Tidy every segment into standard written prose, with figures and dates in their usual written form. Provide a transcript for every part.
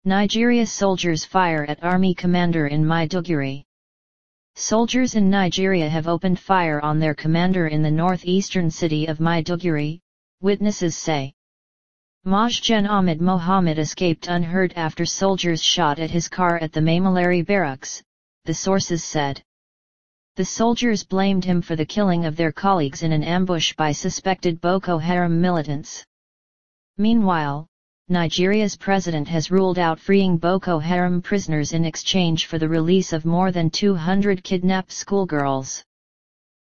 Nigeria soldiers fire at army commander in Maiduguri. Soldiers in Nigeria have opened fire on their commander in the northeastern city of Maiduguri, witnesses say. Majgen Ahmed Mohammed escaped unhurt after soldiers shot at his car at the Maiduguri barracks, the sources said. The soldiers blamed him for the killing of their colleagues in an ambush by suspected Boko Haram militants. Meanwhile, Nigeria's president has ruled out freeing Boko Haram prisoners in exchange for the release of more than 200 kidnapped schoolgirls.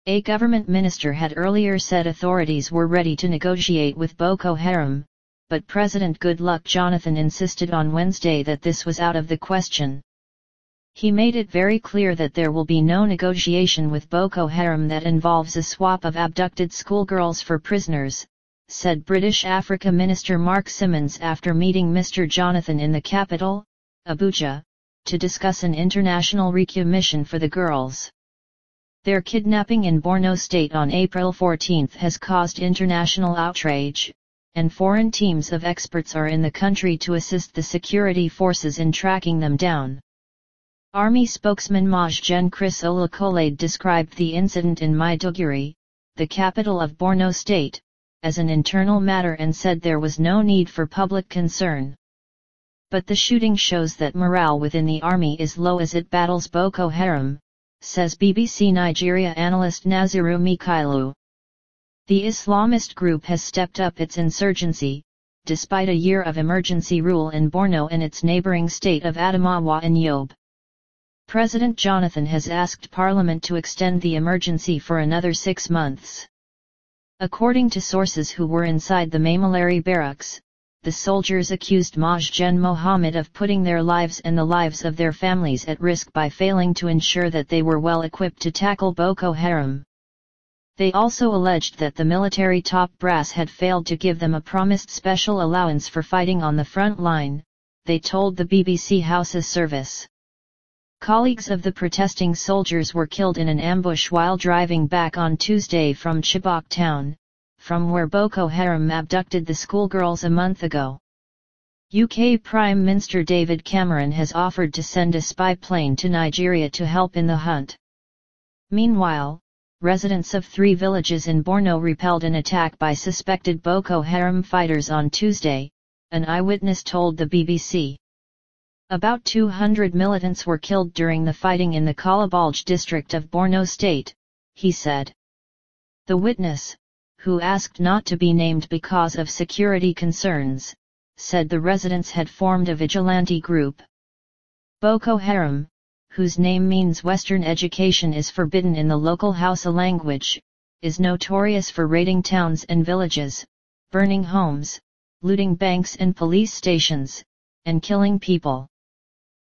A government minister had earlier said authorities were ready to negotiate with Boko Haram, but President Goodluck Jonathan insisted on Wednesday that this was out of the question. He made it very clear that there will be no negotiation with Boko Haram that involves a swap of abducted schoolgirls for prisoners, said British Africa Minister Mark Simmons after meeting Mr. Jonathan in the capital, Abuja, to discuss an international recommission for the girls. Their kidnapping in Borno State on April 14 has caused international outrage, and foreign teams of experts are in the country to assist the security forces in tracking them down. Army spokesman Majgen Chris Olukolade described the incident in Maiduguri, the capital of Borno State, as an internal matter and said there was no need for public concern. But the shooting shows that morale within the army is low as it battles Boko Haram, says BBC Nigeria analyst Naziru Mikailu. The Islamist group has stepped up its insurgency, despite a year of emergency rule in Borno and its neighboring state of Adamawa and Yobe. President Jonathan has asked Parliament to extend the emergency for another 6 months. According to sources who were inside the Maiduguri barracks, the soldiers accused Majgen Mohammed of putting their lives and the lives of their families at risk by failing to ensure that they were well equipped to tackle Boko Haram. They also alleged that the military top brass had failed to give them a promised special allowance for fighting on the front line, they told the BBC Hausa service. Colleagues of the protesting soldiers were killed in an ambush while driving back on Tuesday from Chibok town, from where Boko Haram abducted the schoolgirls a month ago. UK Prime Minister David Cameron has offered to send a spy plane to Nigeria to help in the hunt. Meanwhile, residents of 3 villages in Borno repelled an attack by suspected Boko Haram fighters on Tuesday, an eyewitness told the BBC. About 200 militants were killed during the fighting in the Kalabalj district of Borno State, he said. The witness, who asked not to be named because of security concerns, said the residents had formed a vigilante group. Boko Haram, whose name means Western education is forbidden in the local Hausa language, is notorious for raiding towns and villages, burning homes, looting banks and police stations, and killing people.